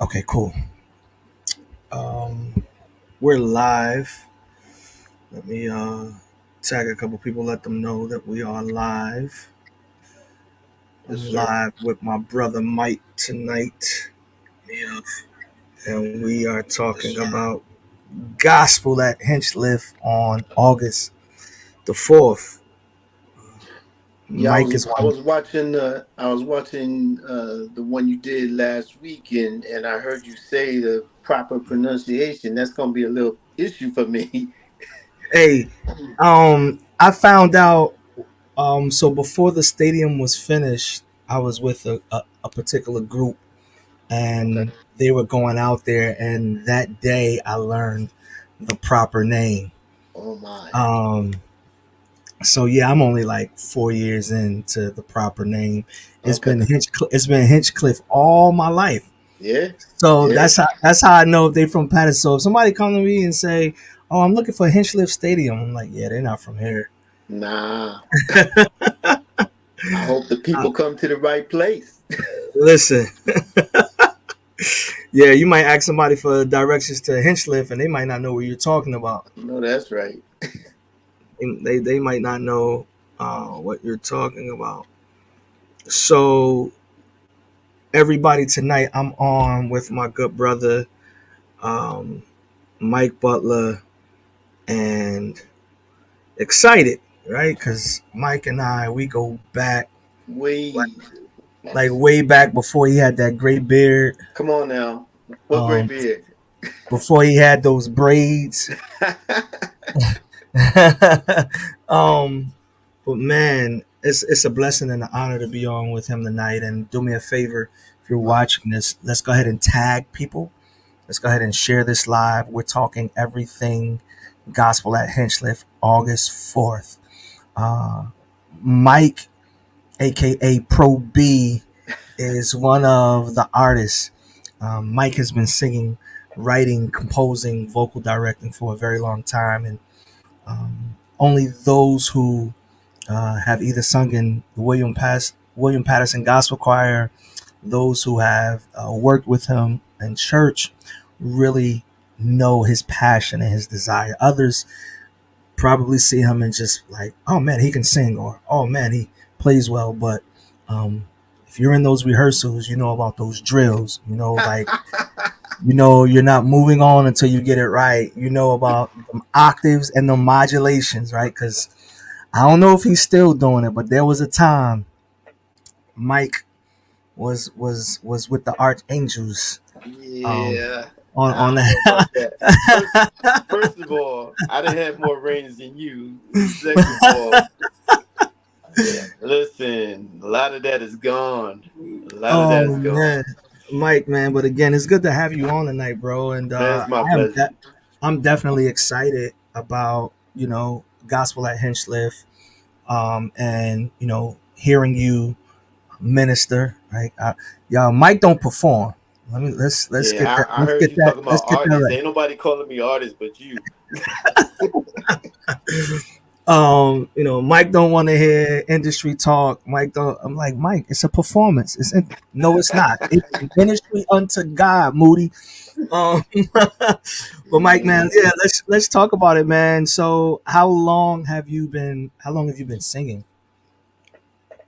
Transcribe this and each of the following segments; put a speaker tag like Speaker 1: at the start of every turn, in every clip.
Speaker 1: Okay, cool. Um, we're live. Let me tag a couple people, let them know that we are live.
Speaker 2: Yes,
Speaker 1: I'm
Speaker 2: sir.
Speaker 1: live with my brother Mike tonight,
Speaker 2: Yeah.
Speaker 1: and we are talking about gospel at Hinchliffe on August the 4th.
Speaker 2: Yeah,
Speaker 1: Mike is
Speaker 2: I
Speaker 1: one.
Speaker 2: was watching the one you did last week, and I heard you say the proper pronunciation. That's gonna be a little issue for me.
Speaker 1: Hey, I found out. So before the stadium was finished, I was with a particular group
Speaker 2: Okay.
Speaker 1: and they were going out there, and that day I learned the proper name.
Speaker 2: Oh my.
Speaker 1: um so yeah, I'm only like 4 years into the proper name.
Speaker 2: Okay.
Speaker 1: It's been Hinchcliffe all my life.
Speaker 2: Yeah.
Speaker 1: So
Speaker 2: Yeah.
Speaker 1: that's how I know if they from Patterson. So if somebody come to me and say, oh, I'm looking for Hinchliffe Stadium, I'm like, yeah, they're not from here.
Speaker 2: Nah. I hope the
Speaker 1: uh,
Speaker 2: people come to the right place.
Speaker 1: Listen, yeah, you might ask somebody for directions to Hinchliffe and they might not know what you're talking about.
Speaker 2: No, that's right.
Speaker 1: They might not know what you're talking about. So everybody, tonight I'm on with my good brother um, Mike Butler, and excited, right? Because Mike and I, we go back like,
Speaker 2: We
Speaker 1: like way back before he had that gray beard,
Speaker 2: come on now. What great
Speaker 1: um,
Speaker 2: beard.
Speaker 1: before he had those braids. um, but man, it's a blessing and an honor to be on with him tonight. And do me a favor, if you're
Speaker 2: My
Speaker 1: watching this, let's go ahead and tag people. Let's go ahead and share this live. We're talking everything gospel at Hinchliffe, August 4th. Uh, Mike, aka Pro B, is one of the artists. Mike has been singing, writing, composing, vocal directing for a very long time, and only those who have either sung in the William Patterson Gospel Choir, those who have worked with him in church, really know his passion and his desire. Others probably see him and just like, oh man, he can sing, or oh man, he plays well. But um, if you're in those rehearsals, you know about those drills. You're not moving on until you get it right. You know about the octaves and the modulations, right? Because I don't know if he's still doing it, but there was a time Mike was with the Archangels. Um,
Speaker 2: Yeah, I
Speaker 1: on
Speaker 2: don't know about that. First,
Speaker 1: that.
Speaker 2: first of all, I didn't have more rings than you. Second of all, listen, a lot of that is gone. A lot of that
Speaker 1: Oh
Speaker 2: is gone.
Speaker 1: man, Mike, man. But again, it's good to have you on tonight, bro. And
Speaker 2: Man, it's my pleasure.
Speaker 1: I'm definitely excited about gospel at Hinchliffe, and hearing you minister. Right, y'all. Mike don't perform. Let's get
Speaker 2: Yeah,
Speaker 1: that.
Speaker 2: I heard you talking
Speaker 1: Let's
Speaker 2: about
Speaker 1: get that
Speaker 2: artists. Ain't nobody calling me artist but you.
Speaker 1: right. Mike don't want to hear industry talk. Mike don't. I'm like, Mike, it's a performance. No, it's not. It's ministry unto God, Moody. Um, but Mike, man,
Speaker 2: Mm,
Speaker 1: yeah, let's talk about it, man. So, How long have you been singing?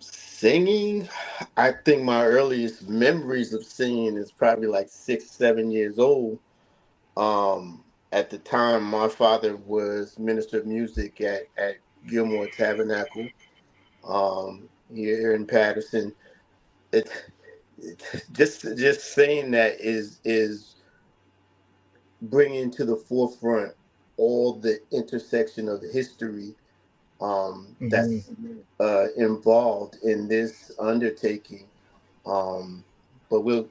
Speaker 2: Singing, I think my earliest memories of singing is probably like 6, 7 years old. At the time, my father was minister of music at Gilmore Tabernacle here in Patterson. It, just saying that is bringing to the forefront all the intersection of history
Speaker 1: Hmm.
Speaker 2: that's involved in this undertaking. Um, but we'll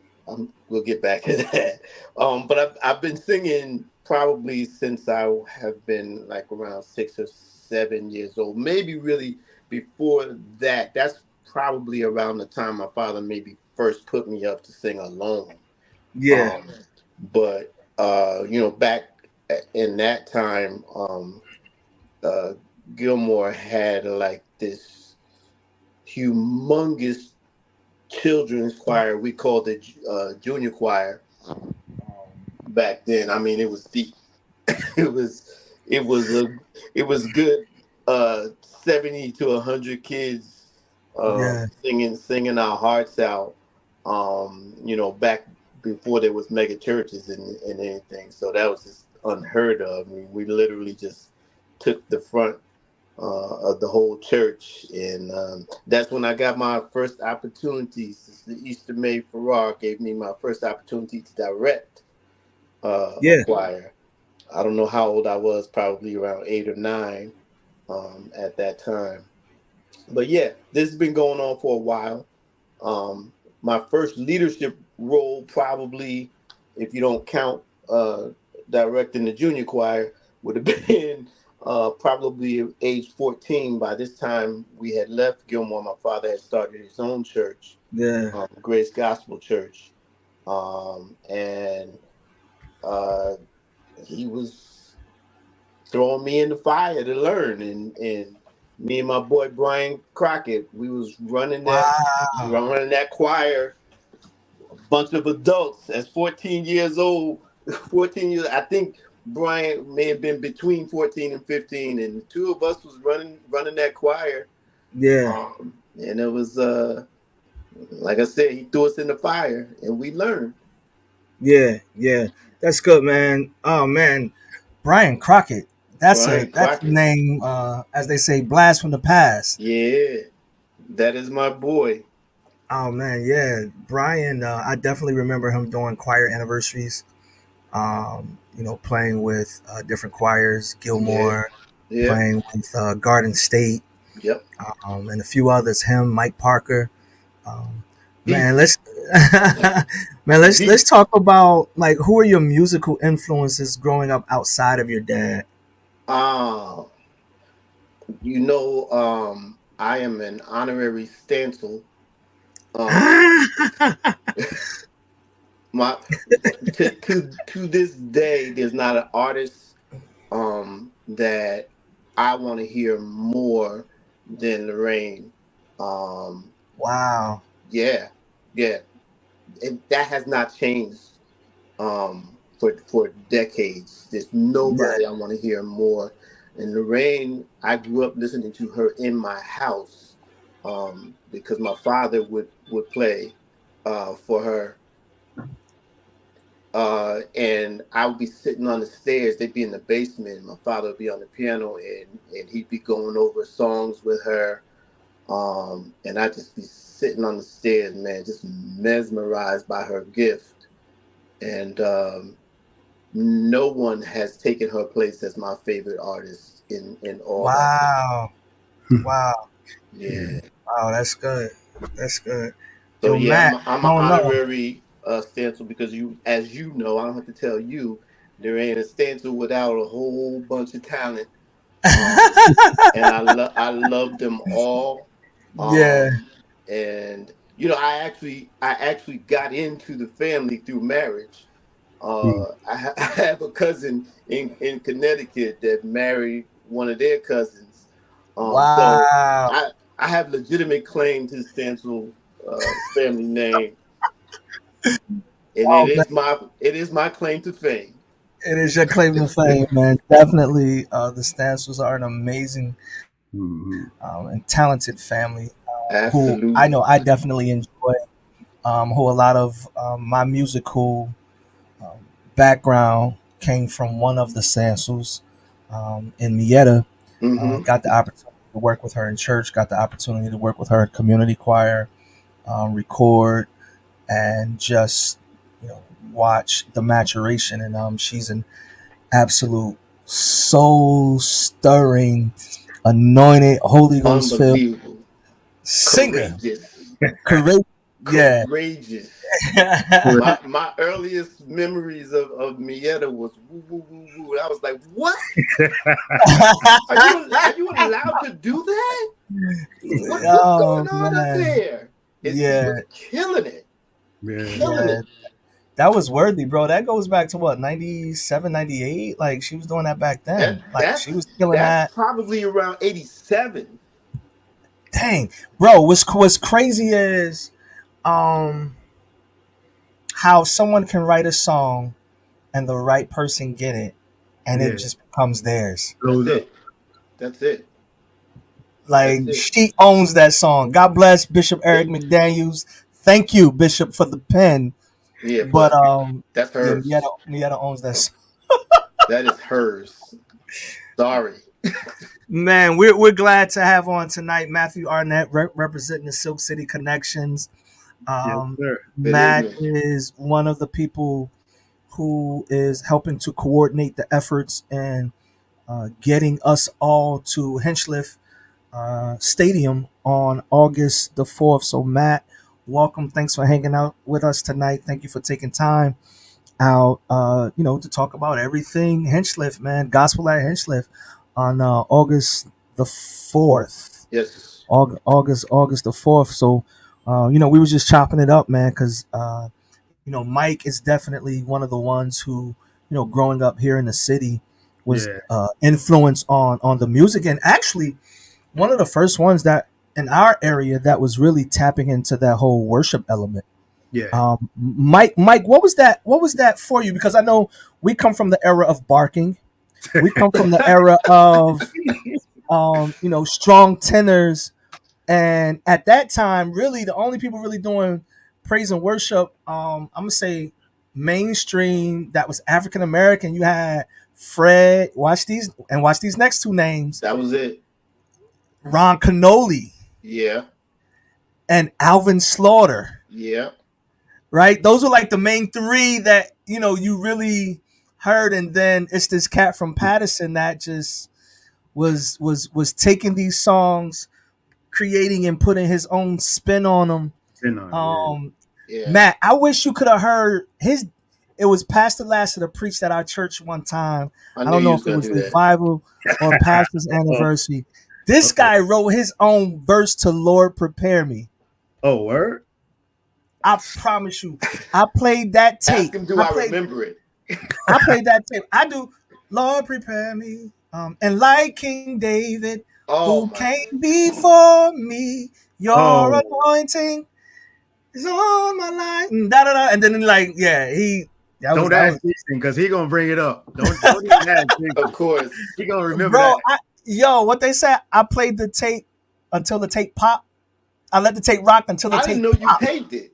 Speaker 2: get back to that. But I've been singing probably since I have been like around 6 or 7 years old. Maybe really before that. That's probably around the time my father maybe first put me up to sing alone.
Speaker 1: Yeah.
Speaker 2: Um, but back in that time, uh, Gilmore had like this humongous children's choir. We called it junior choir, back then. I mean, it was deep. It was it was a it was good 70 to 100 kids
Speaker 1: Yeah.
Speaker 2: singing our hearts out, back before there was mega churches and anything. So that was just unheard of. I mean, we literally just took the front of the whole church, and that's when I got my first opportunities. The Easter May Farrar gave me my first opportunity to direct a
Speaker 1: Yeah.
Speaker 2: choir. I don't know how old I was, probably around 8 or 9 at that time. But yeah, this has been going on for a while. Um, my first leadership role, probably, if you don't count directing the junior choir, would have been probably age 14. By this time, we had left Gilmore. My father had started his own church,
Speaker 1: Yeah.
Speaker 2: Grace Gospel Church. And uh, he was throwing me in the fire to learn, and me and my boy Brian Crockett, we was
Speaker 1: Wow.
Speaker 2: running that choir, a bunch of adults as 14 years old. 14 years, I think Brian may have been between 14 and 15, and the two of us was running that choir.
Speaker 1: Yeah.
Speaker 2: And it was like I said, he threw us in the fire and we learned.
Speaker 1: Yeah. Yeah. That's good, man. Oh man, Brian Crockett.
Speaker 2: Brian
Speaker 1: That's a
Speaker 2: Crockett.
Speaker 1: name, as they say, blast from the past.
Speaker 2: Yeah, that is my boy.
Speaker 1: Oh man, yeah, Brian. I definitely remember him doing choir anniversaries. Playing with different choirs,
Speaker 2: Yeah,
Speaker 1: Gilmore,
Speaker 2: yeah,
Speaker 1: playing with Garden State,
Speaker 2: yep.
Speaker 1: and a few others. Him, Mike Parker. Um, man,
Speaker 2: He's
Speaker 1: let's man, let's
Speaker 2: he
Speaker 1: talk about like who are your musical influences growing up outside of your dad.
Speaker 2: uh I am an honorary Stancil. Um my to this day there's not an artist that I want to hear more than Lorraine. Um
Speaker 1: Wow.
Speaker 2: yeah, yeah. That has not changed for decades. There's
Speaker 1: Yeah.
Speaker 2: nobody I want to hear more. And Lorraine, I grew up listening to her in my house because my father would play for her. And I would be sitting on the stairs. They'd be in the basement. My father would be on the piano, and he'd be going over songs with her. And I'd just be sitting on the stairs, man, just mesmerized by her gift. And no one has taken her place as my favorite artist in all that time.
Speaker 1: Wow. Wow.
Speaker 2: Yeah.
Speaker 1: Wow. That's good. That's good.
Speaker 2: So
Speaker 1: Yo,
Speaker 2: yeah,
Speaker 1: Matt.
Speaker 2: I'm
Speaker 1: I
Speaker 2: an
Speaker 1: don't know.
Speaker 2: honorary stencil because as you know, I don't have to tell you, there ain't a stencil without a whole bunch of talent. Um, and I love them all.
Speaker 1: Yeah.
Speaker 2: And I actually got into the family through marriage. I have a cousin in Connecticut that married one of their cousins. So
Speaker 1: Wow.
Speaker 2: I have legitimate claim to the Stansel family name, and
Speaker 1: Oh man,
Speaker 2: it is my claim to fame.
Speaker 1: it is your claim to fame, man. Definitely, the Stancils are an amazing and talented family who I know
Speaker 2: Absolutely.
Speaker 1: I definitely enjoy. Who a lot of my musical um, background came from one of the Stancils in Mieta.
Speaker 2: Hmm.
Speaker 1: Got the opportunity to work with her in church. Got the opportunity to work with her at community choir, record, and just you know watch the maturation. And she's an absolute soul stirring, anointed, Holy Ghost filled
Speaker 2: Unbelievable.
Speaker 1: singer.
Speaker 2: Courageous.
Speaker 1: Courageous. Yeah.
Speaker 2: Courageous. My earliest memories of Mieta was woo woo woo woo. And I was like, what? Are you allowed to do that? What's
Speaker 1: Oh
Speaker 2: going on up
Speaker 1: man.
Speaker 2: there? And she
Speaker 1: Yeah.
Speaker 2: was killing it. Killing
Speaker 1: Yeah.
Speaker 2: it.
Speaker 1: That was worthy, bro. That goes back to what, 97, 98. Like she was doing that back
Speaker 2: That
Speaker 1: then. Like she was
Speaker 2: that's
Speaker 1: killing
Speaker 2: that's
Speaker 1: that.
Speaker 2: probably around 87.
Speaker 1: Dang. Bro, what's crazy is um how someone can write a song and the right person get it and it
Speaker 3: Yeah.
Speaker 1: just becomes theirs.
Speaker 2: That's
Speaker 3: Blows up.
Speaker 2: it. That's it. That's
Speaker 1: Like
Speaker 2: it.
Speaker 1: she owns that song. God bless Bishop Eric McDaniels. Thank you, Bishop, for the pen.
Speaker 2: Yeah,
Speaker 1: But
Speaker 2: but that's
Speaker 1: yeah,
Speaker 2: hers.
Speaker 1: Miata owns that song.
Speaker 2: That is hers. Sorry.
Speaker 1: Man, we're glad to have on tonight Matthew Arnett representing the Silk City Connections.
Speaker 3: Yes, sir.
Speaker 2: Good
Speaker 1: Matt
Speaker 2: evening.
Speaker 1: is one of the people who is helping to coordinate the efforts and getting us all to Hinchliffe Stadium on August the 4th. So, Matt, welcome. Thanks for hanging out with us tonight. Thank you for taking time out, to talk about everything Hinchliffe, man. Gospel at Hinchliffe on August the 4th.
Speaker 2: Yes.
Speaker 1: August the 4th. So, we was just chopping it up, man, because Mike is definitely one of the ones who, growing up here in the city, was
Speaker 3: Yeah.
Speaker 1: influenced on the music, and actually one of the first ones that in our area that was really tapping into that whole worship element.
Speaker 3: Yeah.
Speaker 1: Mike, what was that? What was that for you? Because I know we come from the era of barking. We come from the era of strong tenors, and at that time, really, the only people really doing praise and worship, I'm gonna say mainstream, that was African American. You had Fred. Watch these next two names:
Speaker 2: That was it.
Speaker 1: Ron Canoli
Speaker 2: Yeah.
Speaker 1: and Alvin Slaughter.
Speaker 2: Yeah.
Speaker 1: Right? Those were like the main three that you really heard, and then it's this cat from Patterson that just was taking these songs, creating and putting his own spin on them.
Speaker 3: Been on it. Yeah.
Speaker 1: Um,
Speaker 2: Yeah.
Speaker 1: Matt, I wish you could have heard his. It was Pastor Lassiter preached at our church one time.
Speaker 2: I
Speaker 1: I
Speaker 2: knew
Speaker 1: don't
Speaker 2: you
Speaker 1: know
Speaker 2: was
Speaker 1: if it
Speaker 2: gonna
Speaker 1: was
Speaker 2: do that.
Speaker 1: revival or pastor's
Speaker 3: Oh,
Speaker 1: anniversary. This
Speaker 3: uh-oh.
Speaker 1: guy wrote his own verse to "Lord Prepare Me."
Speaker 3: Oh, word?
Speaker 1: I promise you, I played that
Speaker 2: Ask
Speaker 1: tape.
Speaker 2: him, do I remember it?
Speaker 1: I played that tape. I do. Lord, prepare me. And like King David, who
Speaker 2: Oh my
Speaker 1: came
Speaker 2: God.
Speaker 1: before me, your
Speaker 3: Oh,
Speaker 1: anointing is on my life. And da da da. And then like, yeah,
Speaker 3: don't
Speaker 1: that
Speaker 3: ask
Speaker 1: was,
Speaker 3: Jason because he gonna bring it up. Don't even ask
Speaker 2: Of
Speaker 3: Jason.
Speaker 2: course.
Speaker 3: He gonna remember
Speaker 1: bro.
Speaker 3: that.
Speaker 1: What they said. I played the tape until the tape popped. I let the tape rock until the
Speaker 2: I didn't
Speaker 1: tape
Speaker 2: know you
Speaker 1: popped.
Speaker 2: taped it.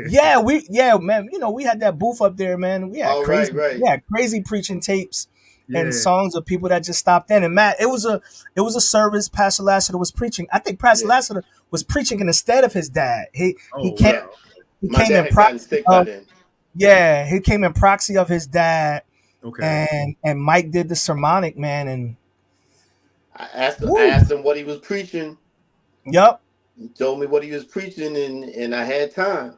Speaker 1: Yeah, man. We had that booth up there, man.
Speaker 2: All right, right.
Speaker 1: We had crazy preaching tapes and
Speaker 3: Yeah.
Speaker 1: songs of people that just stopped in. And Matt, it was a service. Pastor Lassiter was preaching. I think Pastor
Speaker 2: Yeah.
Speaker 1: Lassiter was preaching instead of his dad. He
Speaker 3: Oh,
Speaker 1: came
Speaker 2: Yeah.
Speaker 3: wow.
Speaker 1: he
Speaker 2: My
Speaker 1: came
Speaker 2: dad
Speaker 1: in
Speaker 2: had gotten
Speaker 1: proxy
Speaker 2: sick by
Speaker 1: of
Speaker 2: then.
Speaker 1: he came in proxy of his dad,
Speaker 3: Okay.
Speaker 1: and Mike did the sermonic, man, and
Speaker 2: I
Speaker 1: woo,
Speaker 2: asked him what he was preaching.
Speaker 1: yup.
Speaker 2: He told me what he was preaching, and I had time.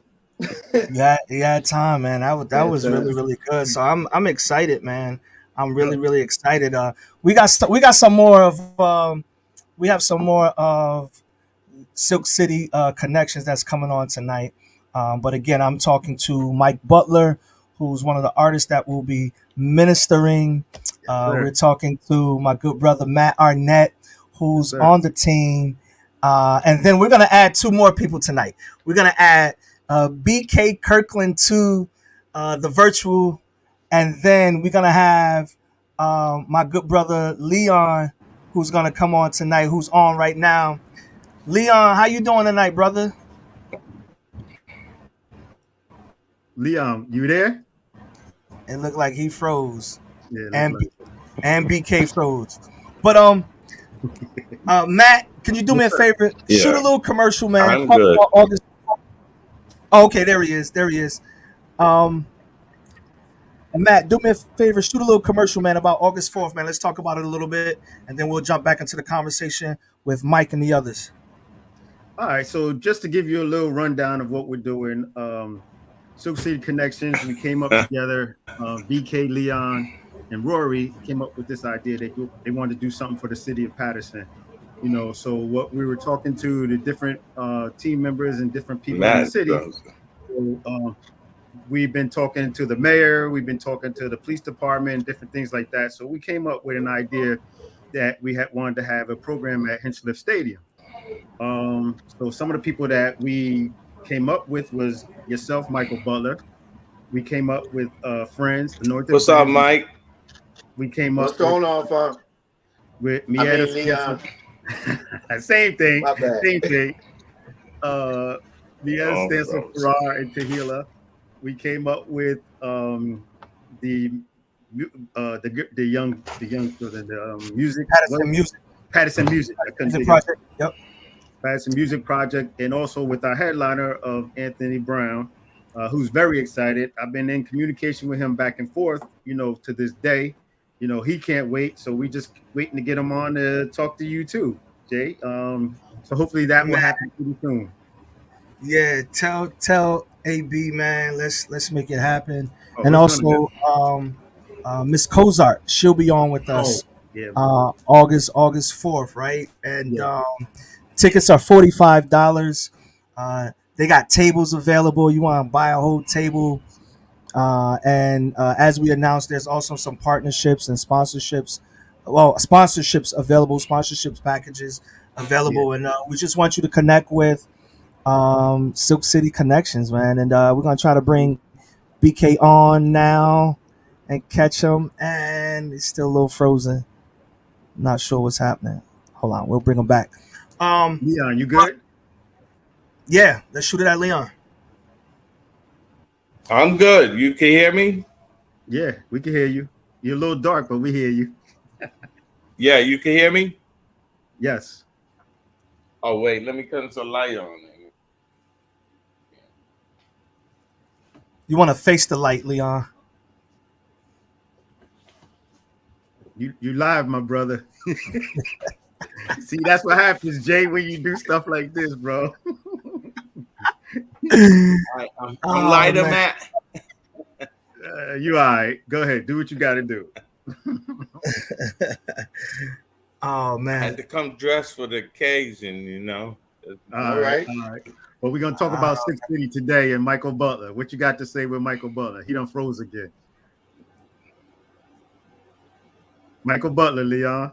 Speaker 1: Yeah, yeah, time, man. That
Speaker 2: Had
Speaker 1: was really,
Speaker 2: time.
Speaker 1: really good. So I'm excited, man. I'm
Speaker 3: Yeah.
Speaker 1: really, really excited. We got some more of we have some more of Silk City connections that's coming on tonight. But again, I'm talking to Mike Butler, who's one of the artists that will be ministering.
Speaker 3: Yes, sir.
Speaker 1: We're talking to my good brother Matt Arnett,
Speaker 3: Yes,
Speaker 1: who's
Speaker 3: sir.
Speaker 1: on the team. And then we're gonna add two more people tonight. We're gonna add BK Kirkland to the virtual, and then we're gonna have my good brother Leon, who's gonna come on tonight, who's on right now. Leon, how you doing tonight, brother?
Speaker 3: Leon, you there?
Speaker 1: It looked like he froze,
Speaker 3: Yeah, look
Speaker 1: and
Speaker 3: like
Speaker 1: and BK froze. But Matt, can you do
Speaker 3: yes,
Speaker 1: me a
Speaker 3: sir.
Speaker 1: favor? Shoot a
Speaker 4: Yeah,
Speaker 1: little commercial, man.
Speaker 4: I'm
Speaker 1: Talk
Speaker 4: good.
Speaker 1: about August. Oh, okay, there he is. There he is. Um, Matt, do me a favor. Shoot a little commercial, man, about August 4th, man. Let's talk about it a little bit, and then we'll jump back into the conversation with Mike and the others.
Speaker 3: All right. So just to give you a little rundown of what we're doing, Silk City Connections, we came up together. BK, Leon, and Rory came up with this idea. They wanted to do something for the city of Patterson. So what we were talking to the different team members and different people in the
Speaker 4: Matt
Speaker 3: city.
Speaker 4: Johnson.
Speaker 3: So, we've been talking to the mayor, we've been talking to the police department, different things like that. So we came up with an idea that we had wanted to have a program at Hinchliffe Stadium. So some of the people that we came up with was yourself, Michael Butler. We came up with Friends, the Northern
Speaker 4: What's up,
Speaker 3: Friends.
Speaker 4: Mike?
Speaker 3: We came
Speaker 2: What's
Speaker 3: up with
Speaker 2: going on, Funk? I
Speaker 3: Mieta
Speaker 2: mean,
Speaker 3: stands
Speaker 2: Leon.
Speaker 3: for same thing,
Speaker 2: My bad.
Speaker 3: same thing. Uh, Mieta
Speaker 4: Oh,
Speaker 3: stands for
Speaker 4: froze.
Speaker 3: Farrar and Tehila. We came up with the the young children, the music. What
Speaker 1: Patterson
Speaker 3: is it?
Speaker 1: Music,
Speaker 3: Patterson Music. I couldn't
Speaker 1: Music
Speaker 3: think of it.
Speaker 1: Project. Yep.
Speaker 3: Patterson Music Project, and also with our headliner of Anthony Brown, who's very excited. I've been in communication with him back and forth, to this day. He can't wait, so we just waiting to get him on to talk to you too, Jay. So hopefully that will
Speaker 1: Man,
Speaker 3: happen pretty soon.
Speaker 1: yeah, tell AB, man, let's make it happen.
Speaker 3: Oh,
Speaker 1: And
Speaker 3: it's gonna happen.
Speaker 1: also Miss Cozart, she'll be on with
Speaker 3: Oh,
Speaker 1: us
Speaker 3: yeah,
Speaker 1: August 4th, right? And
Speaker 3: yeah,
Speaker 1: tickets are $45. They got tables available. You want to buy a whole table. And as we announced, there's also some partnerships and sponsorships. Well, sponsorships available, sponsorships packages
Speaker 3: yeah.
Speaker 1: available, and we just want you to connect with Silk City Connections, man. And we're gonna try to bring BK on now and catch him. And it's still a little frozen. Not sure what's happening. Hold on, we'll bring him back. Um,
Speaker 3: Leon, you
Speaker 1: but
Speaker 3: good?
Speaker 1: yeah, let's shoot it at Leon.
Speaker 4: I'm good. You can hear me?
Speaker 3: Yeah, we can hear you. You're a little dark, but we hear you.
Speaker 4: Yeah, you can hear me?
Speaker 3: Yes.
Speaker 4: Oh, wait. Let me turn some light on.
Speaker 1: You want to face the light, Leon?
Speaker 3: You live, my brother. See, that's what happens, Jay, when you do stuff like this, bro.
Speaker 4: I'm
Speaker 1: Oh
Speaker 4: lighter,
Speaker 1: man.
Speaker 4: Matt.
Speaker 3: You all right. Go ahead. Do what you got to do.
Speaker 1: Oh
Speaker 4: I
Speaker 1: man.
Speaker 4: had to come dressed for the occasion.
Speaker 2: All
Speaker 3: All right.
Speaker 2: right.
Speaker 3: All right. Well, we're going to talk about Six City today and Michael Butler. What you got to say with Michael Butler? He done froze again. Michael Butler, Leon.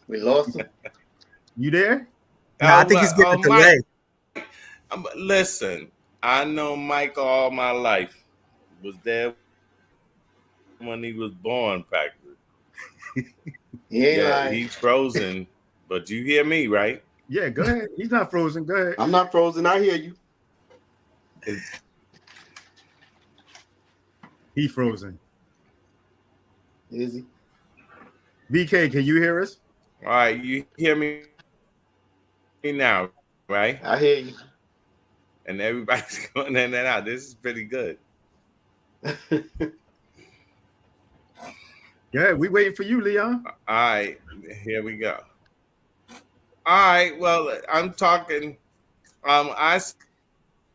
Speaker 2: We lost him.
Speaker 3: You there?
Speaker 1: No, I think he's getting a
Speaker 4: Mike,
Speaker 1: delay.
Speaker 4: listen, I know Mike all my life. Was there when he was born, practically.
Speaker 2: He ain't
Speaker 4: Yeah,
Speaker 2: lying.
Speaker 4: he's frozen, but you hear me, right?
Speaker 3: Yeah, go ahead. He's not frozen. Go ahead.
Speaker 2: I'm not frozen. I hear you.
Speaker 3: He frozen.
Speaker 2: Is he?
Speaker 3: BK, can you hear us?
Speaker 4: All right, you hear me now, right?
Speaker 2: I hear you.
Speaker 4: And everybody's going in and out. This is pretty good.
Speaker 3: Yeah, we waiting for you, Leon.
Speaker 4: All right, here we go. All right, well, I'm talking. I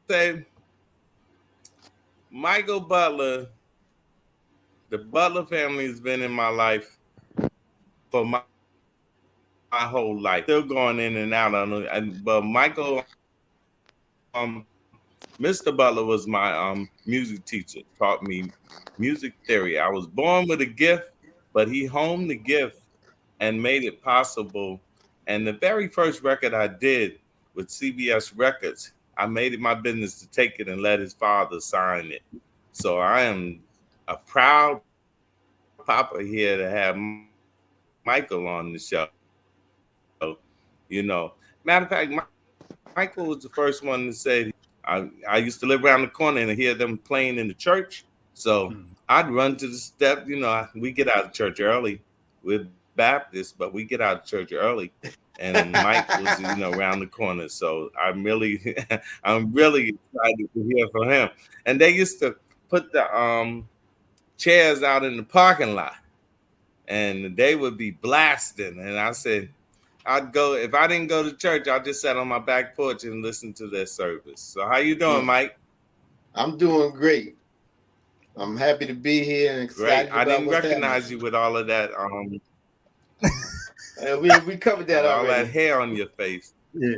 Speaker 4: say Michael Butler, the Butler family has been in my life for my whole life. Still going in and out on it. But Michael, Mr. Butler was my music teacher, taught me music theory. I was born with a gift, but he honed the gift and made it possible. And the very first record I did with CBS Records, I made it my business to take it and let his father sign it. So I am a proud papa here to have Michael on the show. Matter of fact, Michael was the first one to say, I used to live around the corner and hear them playing in the church. So I'd run to the step. We get out of church early. We're Baptist, but we get out of church early. And Mike was, around the corner. So I'm really excited to hear from him. And they used to put the chairs out in the parking lot, and they would be blasting. And I said, I'd go, if I didn't go to church, I'd just sit on my back porch and listen to their service. So how you doing, Mike?
Speaker 2: I'm doing great. I'm happy to be here and excited.
Speaker 4: Great. I didn't recognize you with all of that.
Speaker 2: We covered that
Speaker 4: all
Speaker 2: already.
Speaker 4: that hair on your face.
Speaker 3: Yeah.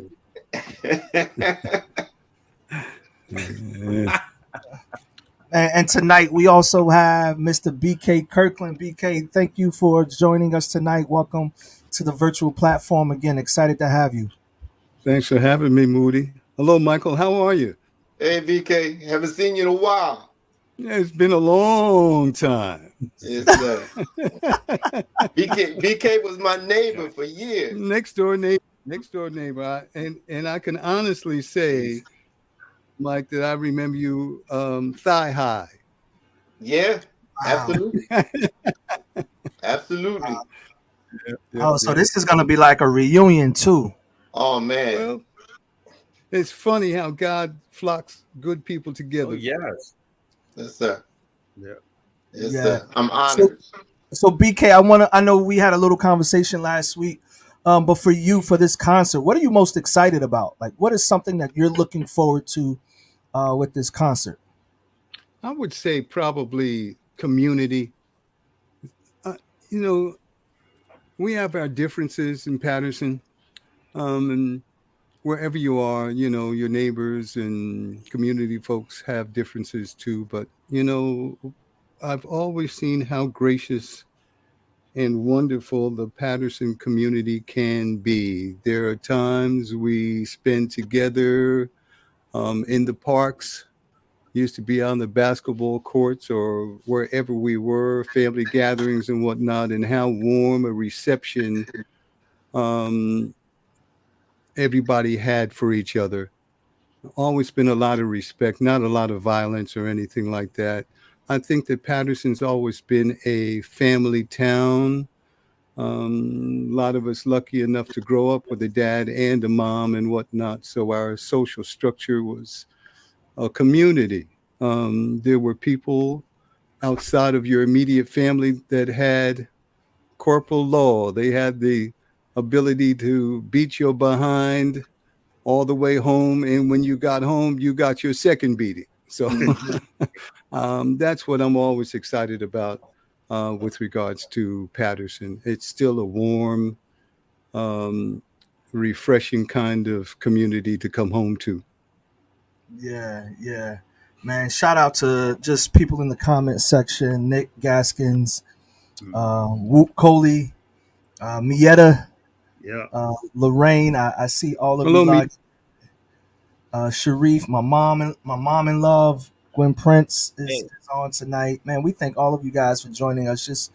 Speaker 1: And tonight we also have Mr. BK Kirkland. BK, thank you for joining us tonight. Welcome to the virtual platform again. Excited to have you.
Speaker 5: Thanks for having me, Moody. Hello, Michael. How are you?
Speaker 2: Hey, VK, haven't seen you in a while.
Speaker 5: Yeah, it's been a long time.
Speaker 2: Yes, sir. VK was my neighbor for years.
Speaker 5: Next door neighbor, next door neighbor, and I can honestly say, Mike, that I remember you thigh high.
Speaker 2: Yeah,
Speaker 1: Wow.
Speaker 2: absolutely. Absolutely.
Speaker 5: Yep,
Speaker 1: Oh, so
Speaker 5: yep.
Speaker 1: this is gonna be like a reunion too.
Speaker 2: Oh, man.
Speaker 5: Well, it's funny how God flocks good people
Speaker 4: Oh
Speaker 5: together.
Speaker 4: yes.
Speaker 2: Yes, sir.
Speaker 3: Yeah.
Speaker 2: Yes,
Speaker 1: Yeah.
Speaker 2: sir. I'm
Speaker 1: So
Speaker 2: honored.
Speaker 1: so BK, I know we had a little conversation last week. But for you for this concert, what are you most excited about? Like what is something that you're looking forward to with this concert?
Speaker 5: I would say probably community. Uh, you know, we have our differences in Patterson, and wherever you are, your neighbors and community folks have differences too. But I've always seen how gracious and wonderful the Patterson community can be. There are times we spend together in the parks, used to be on the basketball courts or wherever we were, family gatherings and whatnot, and how warm a reception um, everybody had for each other. Always been a lot of respect, not a lot of violence or anything like that. I think that Patterson's always been a family town. A lot of us lucky enough to grow up with a dad and a mom and whatnot. So our social structure was a community. There were people outside of your immediate family that had corporal law. They had the ability to beat your behind all the way home. And when you got home, you got your second beating. So that's what I'm always excited about with regards to Patterson. It's still a warm, um, refreshing kind of community to come home to.
Speaker 1: Yeah, yeah. Man, shout out to just people in the comment section, Nick Gaskins, Whoop Coley, Mieta,
Speaker 3: Yeah.
Speaker 1: Lorraine. I see all of you
Speaker 5: Hello, me.
Speaker 1: like Sharif, my mom in love, Gwen Prince
Speaker 4: Hey,
Speaker 1: is on tonight. Man, we thank all of you guys for joining us. Just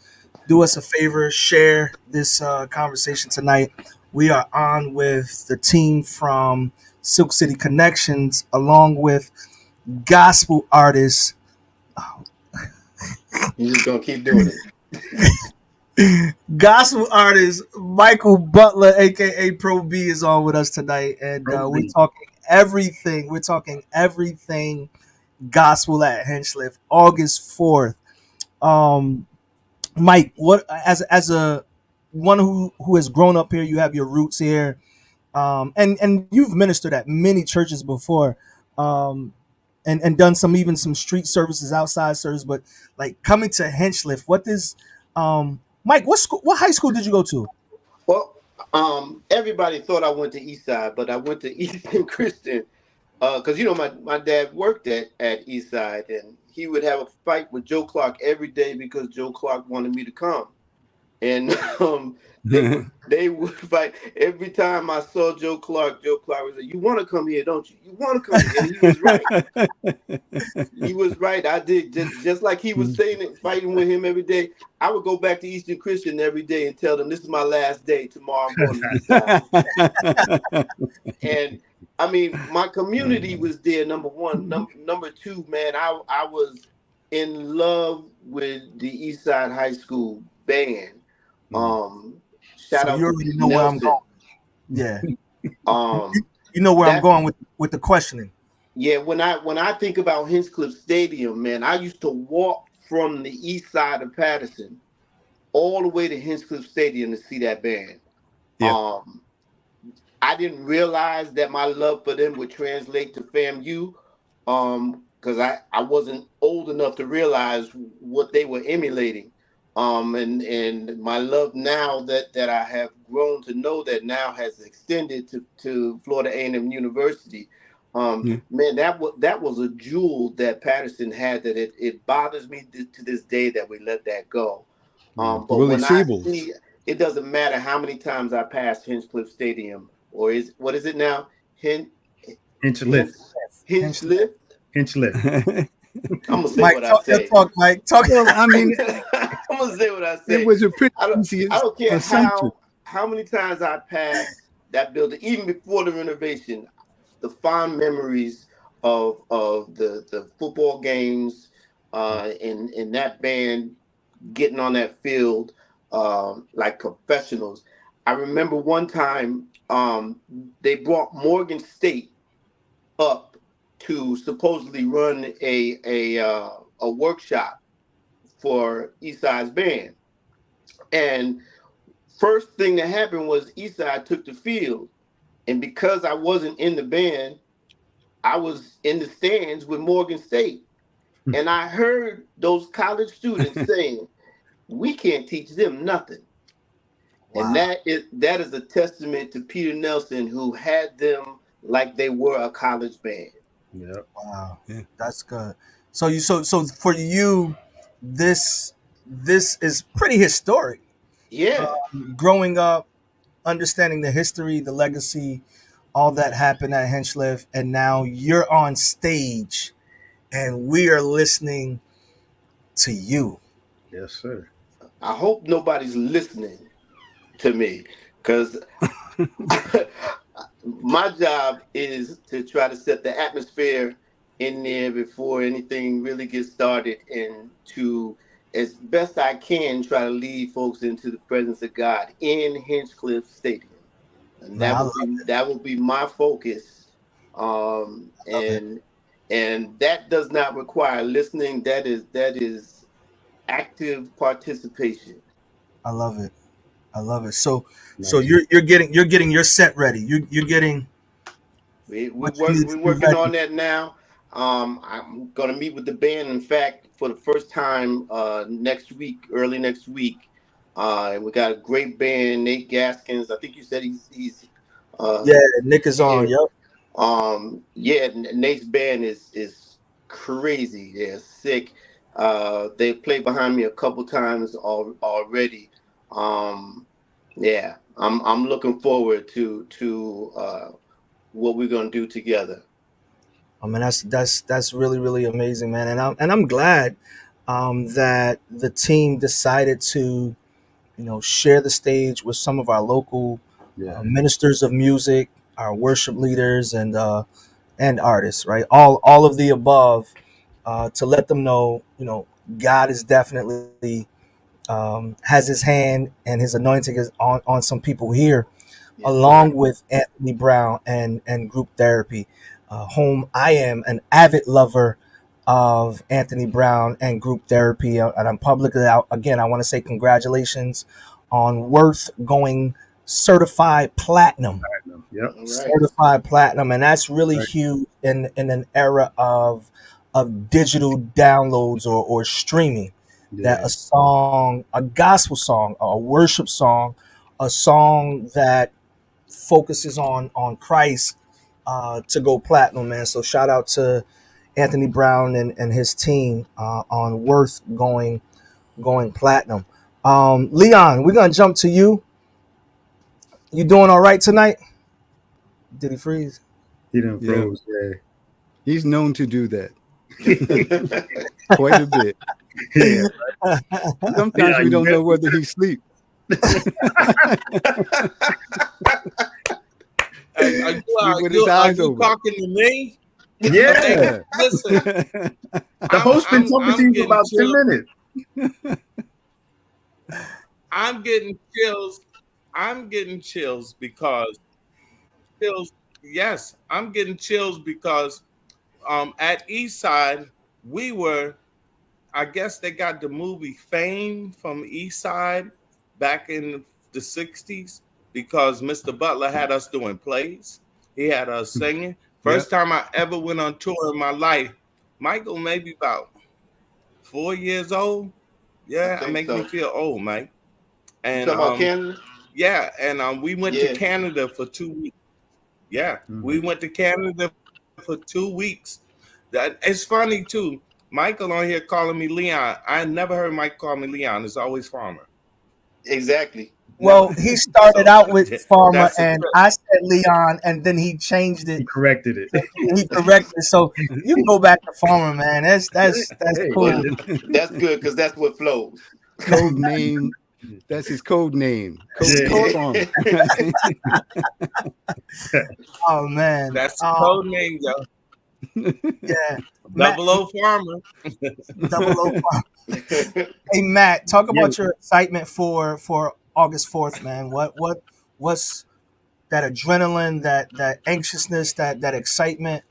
Speaker 1: do us a favor, share this conversation tonight. We are on with the team from Silk City Connections, along with gospel artist,
Speaker 2: You're just gonna keep doing it.
Speaker 1: gospel artist Michael Butler, aka Pro B, is on with us tonight, and we're
Speaker 2: Proceed.
Speaker 1: talking everything. We're talking everything gospel at Hinchliffe, August 4th. Um, Mike, what as a one who has grown up here, you have your roots here, and you've ministered at many churches before, um, and done some street services, outside service, but like coming to Hinchliffe, what does Mike, what high school did you go to?
Speaker 2: Well, everybody thought I went to Eastside, but I went to Eastern Christian because my dad worked at Eastside, and he would have a fight with Joe Clark every day because Joe Clark wanted me to come. And they would fight every time I saw Joe Clark. Joe Clark was like, "You want to come here, don't you? You want to come here?" And he was right. He was right. I did just like he was saying it, fighting with him every day. I would go back to Eastern Christian every day and tell them, "This is my last day. Tomorrow I'm going to East Side." And I mean, my community was there. Number one, number two, man. I was in love with the East Side High School band. Shout
Speaker 1: So
Speaker 2: out
Speaker 1: you
Speaker 2: to
Speaker 1: already
Speaker 2: Pete
Speaker 1: know where I'm
Speaker 2: Nelson.
Speaker 1: going. Yeah,
Speaker 2: Um,
Speaker 1: you know where I'm
Speaker 2: that
Speaker 1: going with the questioning.
Speaker 2: Yeah, when I think about Hinchliffe Stadium, man, I used to walk from the east side of Patterson all the way to Hinchliffe Stadium to see that band.
Speaker 5: Yeah.
Speaker 2: Um, I didn't realize that my love for them would translate to FAMU, because I wasn't old enough to realize what they were emulating. And my love now that I have grown to know that now has extended to Florida A&M University. Man, that was a jewel that Patterson had that it bothers me to this day that we let that go. But
Speaker 5: Willie
Speaker 2: when I
Speaker 5: Siebels.
Speaker 2: see, it doesn't matter how many times I pass Hinchcliffe Stadium, or what is it now? Hin, Hin,
Speaker 3: Hinchliffe.
Speaker 2: Hinchliffe.
Speaker 3: Hinchliffe.
Speaker 2: I'm gonna say
Speaker 1: Mike,
Speaker 2: what I say.
Speaker 1: talk, Mike. Talk.
Speaker 5: Well, I mean,
Speaker 2: I'm gonna say what I
Speaker 5: it
Speaker 2: say.
Speaker 5: was a pretty
Speaker 2: I don't,
Speaker 5: easy
Speaker 2: I don't care
Speaker 5: assumption.
Speaker 2: how many times I passed that building, even before the renovation. The fond memories of the football games, in that band getting on that field, like professionals. I remember one time, they brought Morgan State up to supposedly run a workshop for Eastside's band. And first thing that happened was Eastside took the field. And because I wasn't in the band, I was in the stands with Morgan State. And I heard those college students saying, we can't teach them nothing. And
Speaker 1: Wow.
Speaker 2: that is a testament to Peter Nelson, who had them like they were a college band.
Speaker 3: Yeah.
Speaker 1: Wow.
Speaker 5: Yeah.
Speaker 1: That's good. So for you, this is pretty historic.
Speaker 2: Yeah.
Speaker 1: Growing up, understanding the history, the legacy, all that happened at Hinchliffe, and now you're on stage and we are listening to you.
Speaker 3: Yes, sir.
Speaker 2: I hope nobody's listening to me, because my job is to try to set the atmosphere in there before anything really gets started, and to, as best I can, try to lead folks into the presence of God in Hinchcliffe Stadium. And
Speaker 1: Man,
Speaker 2: that will be my focus.
Speaker 1: love it.
Speaker 2: And that does not require listening. That is active participation.
Speaker 1: I love it. I love it. So
Speaker 3: Nice.
Speaker 1: you're getting your set ready. You're getting what you need to
Speaker 2: We're
Speaker 1: be
Speaker 2: working on
Speaker 1: ready.
Speaker 2: that now. I'm gonna meet with the band. In fact, for the first time, next week, early next week. And we got a great band, Nate Gaskins. I think you said he's uh,
Speaker 1: Yeah, Nick is on.
Speaker 2: here.
Speaker 1: Yep.
Speaker 2: Yeah, Nate's band is crazy. They're sick. They played behind me a couple times already. Um, yeah, I'm looking forward to what we're gonna do together.
Speaker 1: I mean that's really really amazing, man. And I'm glad that the team decided to share the stage with some of our local
Speaker 3: Yeah.
Speaker 1: ministers of music, our worship leaders, and artists, right? All of the above, to let them know, God is definitely has His hand and His anointing is on some people here,
Speaker 2: Yes, sir.
Speaker 1: along with Anthony Brown and group therapy, whom I am an avid lover of Anthony Brown and group therapy. And I'm publicly out again. I want to say congratulations on Worth going certified platinum.
Speaker 3: Platinum. Yep.
Speaker 2: All right.
Speaker 1: Certified platinum, and that's really
Speaker 3: Right.
Speaker 1: huge in an era of digital downloads or streaming. That
Speaker 3: Yeah.
Speaker 1: a song, a gospel song, a worship song, a song that focuses on Christ, to go platinum, man. So shout out to Anthony Brown and his team, on Worth going platinum. Leon, we're gonna jump to you. You doing all right tonight? Did he freeze?
Speaker 3: He done
Speaker 5: Yeah,
Speaker 3: froze. Yeah.
Speaker 5: he's known to do that quite a bit.
Speaker 3: Yeah.
Speaker 5: Sometimes
Speaker 3: Yeah.
Speaker 5: we don't know whether he's asleep. With his
Speaker 4: Are
Speaker 5: eyes
Speaker 4: you
Speaker 5: open.
Speaker 4: talking to me?
Speaker 3: Yeah.
Speaker 4: Hey, listen,
Speaker 3: The host been talking to you for about 10 minutes.
Speaker 4: I'm getting chills. I'm getting chills because chills. Yes, I'm getting chills because at Eastside we were. I guess they got the movie Fame from Eastside back in the '60s because Mr. Butler had us doing plays. He had us singing.
Speaker 5: Yep.
Speaker 4: First time I ever went on tour in my life. Michael maybe about 4 years old.
Speaker 2: I
Speaker 4: Yeah, it
Speaker 2: think
Speaker 4: make me
Speaker 2: so.
Speaker 4: feel old, Mike.
Speaker 2: You
Speaker 4: And
Speaker 2: talking about Canada?
Speaker 4: yeah, and we went to
Speaker 2: Yeah.
Speaker 4: Canada for 2 weeks. Yeah, we
Speaker 3: Mhm.
Speaker 4: went to Canada for 2 weeks. That it's funny too. Michael on here calling me Leon. I never heard Mike call me Leon. It's always Farmer.
Speaker 2: Exactly.
Speaker 4: No.
Speaker 1: Well, he started
Speaker 4: So
Speaker 1: out with Farmer,
Speaker 4: that's a
Speaker 1: and I said Leon, and then he changed
Speaker 3: He
Speaker 1: it.
Speaker 3: corrected it.
Speaker 1: He corrected it. So you can go back to Farmer, man. That's
Speaker 3: Hey,
Speaker 2: Well,
Speaker 1: cool.
Speaker 2: that's good because that's what flows.
Speaker 5: Code name. That's his code name. Code name
Speaker 3: yeah.
Speaker 5: farmer.
Speaker 1: Oh man.
Speaker 4: that's the code name, yo.
Speaker 1: Yeah. Matt,
Speaker 4: 00 Farmer.
Speaker 1: double O. Hey Matt, talk
Speaker 3: Yeah.
Speaker 1: about your excitement for August 4th, man. What's that adrenaline, that anxiousness, that excitement?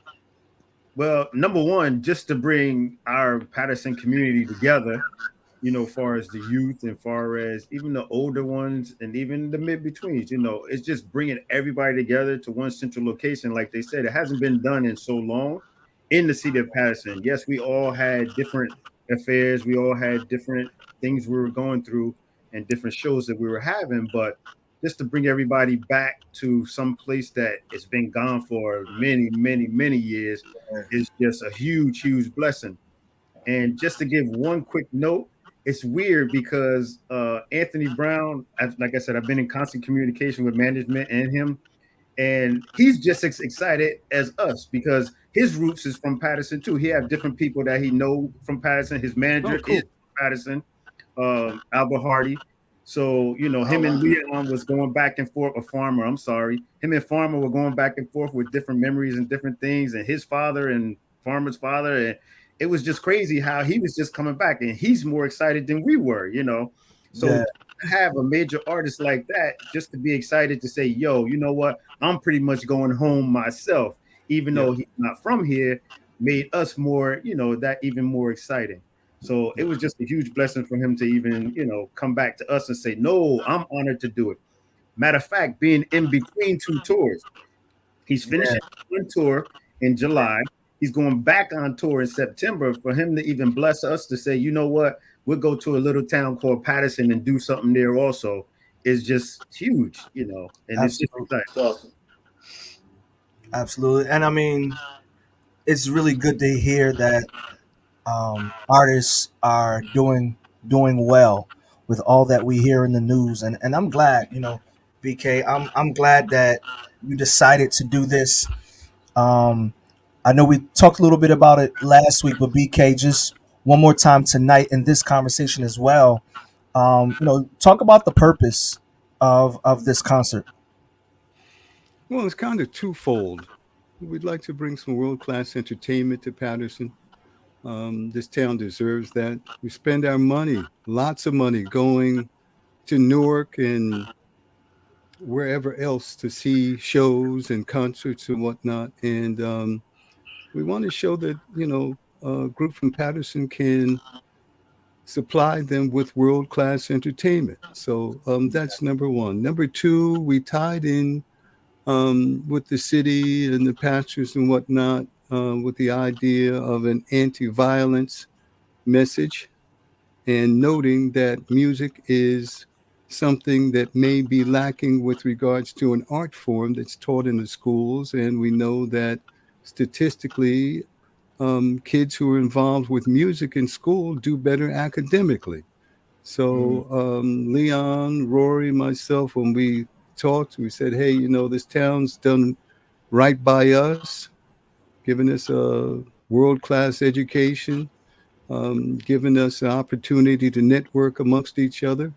Speaker 3: Well, number one, just to bring our Patterson community together, far as the youth and far as even the older ones and even the mid betweens, it's just bringing everybody together to one central location. Like they said, it hasn't been done in so long in the city of Patterson. Yes, we all had different affairs, we all had different things we were going through and different shows that we were having, but just to bring everybody back to some place that it's been gone for many, many, many years is just a huge, huge blessing. And just to give one quick note, it's weird because Anthony Brown, like I said, I've been in constant communication with management and him, and he's just as excited as us because his roots is from Patterson too. He have different people that he know from Patterson. His
Speaker 5: Oh,
Speaker 3: manager is
Speaker 5: cool.
Speaker 3: from Patterson, Albert Hardy. So
Speaker 2: Oh
Speaker 3: him and
Speaker 2: wow.
Speaker 3: Leon was going back and forth. A Farmer, I'm sorry, him and Farmer were going back and forth with different memories and different things, and his father and Farmer's father, and it was just crazy how he was just coming back, and he's more excited than we were. So
Speaker 1: Yeah,
Speaker 3: to have a major artist like that, just to be excited to say, "Yo, you know what? I'm pretty much going home myself," even
Speaker 1: yeah,
Speaker 3: though he's not from here, made us more, that even more exciting. So it was just a huge blessing for him to even, come back to us and say, "No, I'm honored to do it." Matter of fact, being in between two tours, he's
Speaker 1: yeah.
Speaker 3: finishing one tour in July. He's going back on tour in September. For him to even bless us to say, "You know what? We'll go to a little town called Patterson and do something there also," is just huge, and it's just
Speaker 1: Absolutely,
Speaker 3: exciting.
Speaker 2: It's awesome.
Speaker 1: absolutely. And I mean, it's really good to hear that artists are doing well with all that we hear in the news, and I'm glad, BK. I'm glad that you decided to do this. Um, I know we talked a little bit about it last week, but BK, just one more time tonight in this conversation as well. Talk about the purpose of this concert.
Speaker 5: Well, it's kind of twofold. We'd like to bring some world class entertainment to Patterson. This town deserves that. We spend our money, lots of money, going to Newark and wherever else to see shows and concerts and whatnot. And we want to show that, a group from Patterson can supply them with world class entertainment. So that's number one. Number two, we tied in with the city and the pastors and whatnot with the idea of an anti violence message and noting that music is something that may be lacking with regards to an art form that's taught in the schools. And we know that statistically, kids who are involved with music in school do better academically.
Speaker 1: Mm,
Speaker 5: So Leon, Rory, myself, when we talked, we said, hey, this town's done right by us, giving us a world class education, giving us an opportunity to network amongst each other.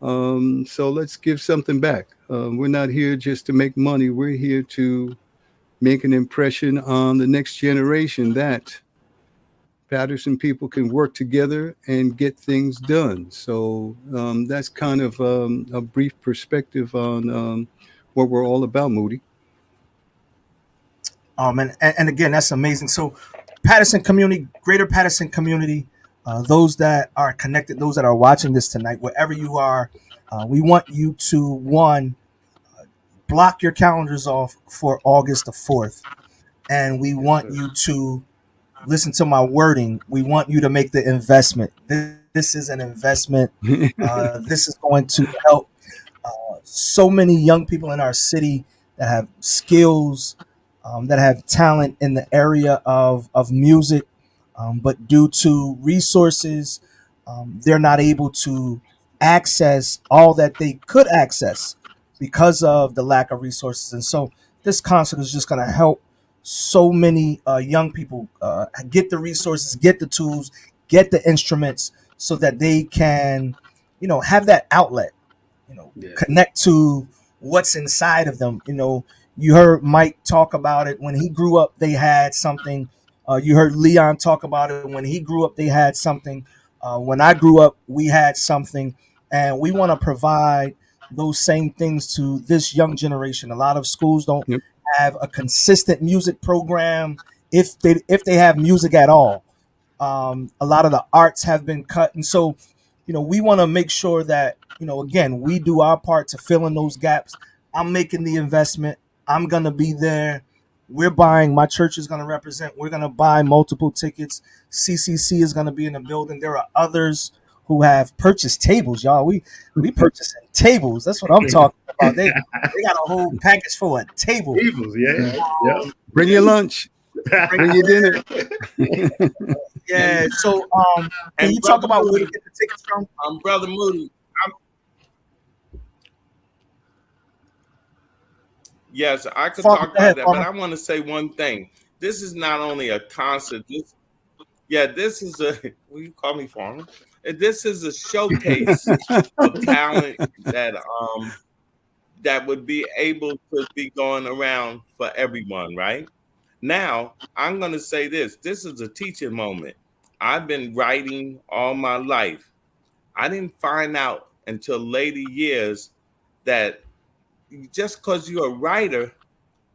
Speaker 5: So let's give something back. We're not here just to make money. We're here to make an impression on the next generation that Patterson people can work together and get things done. So that's kind of a brief perspective on what we're all about, Moody.
Speaker 1: and again, that's amazing. So, Patterson community, Greater Patterson community, those that are connected, those that are watching this tonight, wherever you are, we want you to one block your calendars off for August 4th, and we
Speaker 3: Yes,
Speaker 1: want
Speaker 3: sir.
Speaker 1: you to listen to my wording. We want you to make the investment. This is an investment. This is going to help so many young people in our city that have skills, that have talent in the area of music, but due to resources, they're not able to access all that they could access because of the lack of resources. And so this concert is just going to help so many young people get the resources, get the tools, get the instruments so that they can, have that outlet,
Speaker 3: Yeah.
Speaker 1: connect to what's inside of them. You heard Mike talk about it when he grew up, they had something. You heard Leon talk about it when he grew up, they had something. When I grew up, we had something, and we want to provide those same things to this young generation. A lot of schools don't
Speaker 5: Yep.
Speaker 1: have a consistent music program, if they have music at all. A lot of the arts have been cut, and so we want to make sure that again we do our part to fill in those gaps. I'm making the investment. I'm gonna be there. We're buying. My church is gonna represent. We're gonna buy multiple tickets. CCC is gonna be in the building. There are others who have purchased tables, y'all. We purchasing tables. That's what I'm talking about. They got a whole package for a table.
Speaker 3: Evils, yeah. Yeah.
Speaker 5: Bring your lunch. Bring your dinner.
Speaker 1: Yeah. So can
Speaker 4: And
Speaker 1: you talk
Speaker 4: Brother
Speaker 1: about where to
Speaker 4: Moody,
Speaker 1: get the tickets from?
Speaker 4: Brother Moody. Yes, I could
Speaker 1: Farmer,
Speaker 4: talk
Speaker 1: go ahead,
Speaker 4: about that, but
Speaker 1: Farmer.
Speaker 4: I want to say one thing. This is not only a concert. This is a. Will you call me Farmer? This is a showcase of talent that would be able to be going around for everyone, right? Now, I'm going to say this. This is a teaching moment. I've been writing all my life. I didn't find out until later years that just because you're a writer,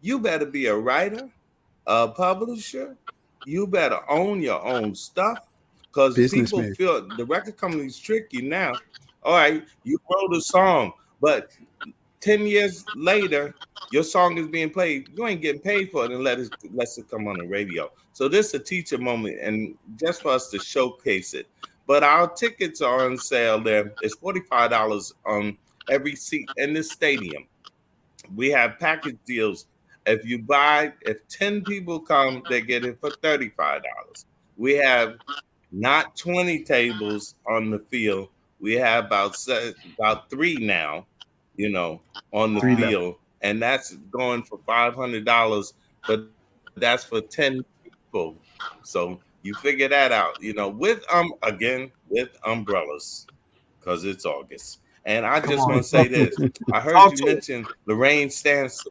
Speaker 4: you better be a writer, a publisher. You better own your own stuff because people
Speaker 5: Businessman.
Speaker 4: feel the record companies trick you now. All right, you wrote a song, but 10 years later, your song is being played. You ain't getting paid for it unless it come on the radio. So this is a teacher moment, and just for us to showcase it. But our tickets are on sale there. It's $45 on every seat in this stadium. We have package deals. If 10 people come, they get it for $35. We have not 20 tables on the field. We have about three now, on the
Speaker 3: Three left.
Speaker 4: field, and that's going for $500. But that's for 10 people. So you figure that out, with umbrellas, because it's August. And I
Speaker 1: Come
Speaker 4: just want
Speaker 1: on,
Speaker 4: to say this. I heard
Speaker 1: talk
Speaker 4: you
Speaker 1: to it.
Speaker 4: mention Lorraine Stance.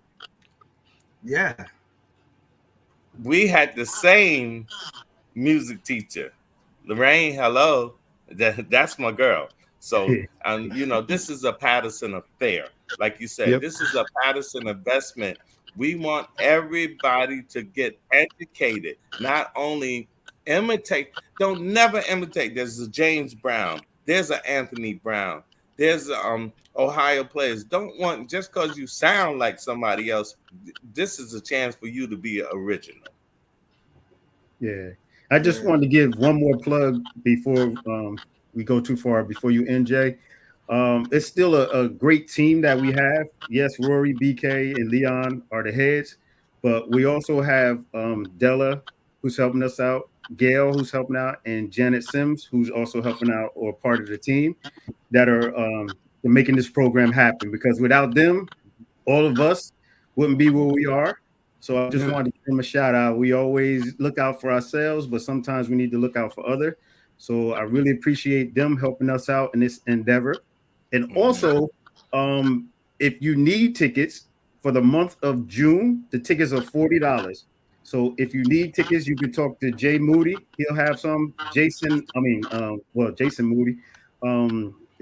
Speaker 1: Yeah.
Speaker 4: We had the same music teacher. Lorraine, hello. That's my girl. So, this is a Patterson affair. Like you said,
Speaker 5: Yep.
Speaker 4: this is a Patterson investment. We want everybody to get educated, not only imitate. Don't never imitate. There's a James Brown. There's an Anthony Brown. There's Ohio players. Don't want just because you sound like somebody else. This is a chance for you to be original.
Speaker 3: Yeah. I just
Speaker 1: Yeah.
Speaker 3: wanted to give one more plug before we go too far before you end, Jay. It's still a great team that we have. Yes, Rory, BK, and Leon are the heads, but we also have Della, who's helping us out, Gail, who's helping out, and Janet Sims, who's also helping out or part of the team that are making this program happen. Because without them, all of us wouldn't be where we are. So I just
Speaker 5: Yeah.
Speaker 3: wanted to give them a shout out. We always look out for ourselves, but sometimes we need to look out for others. So I really appreciate them helping us out in this endeavor. And also, um, if you need tickets for the month of June, the tickets are $40. So if you need tickets, you can talk to Jay Moody. He'll have some. Jason Moody.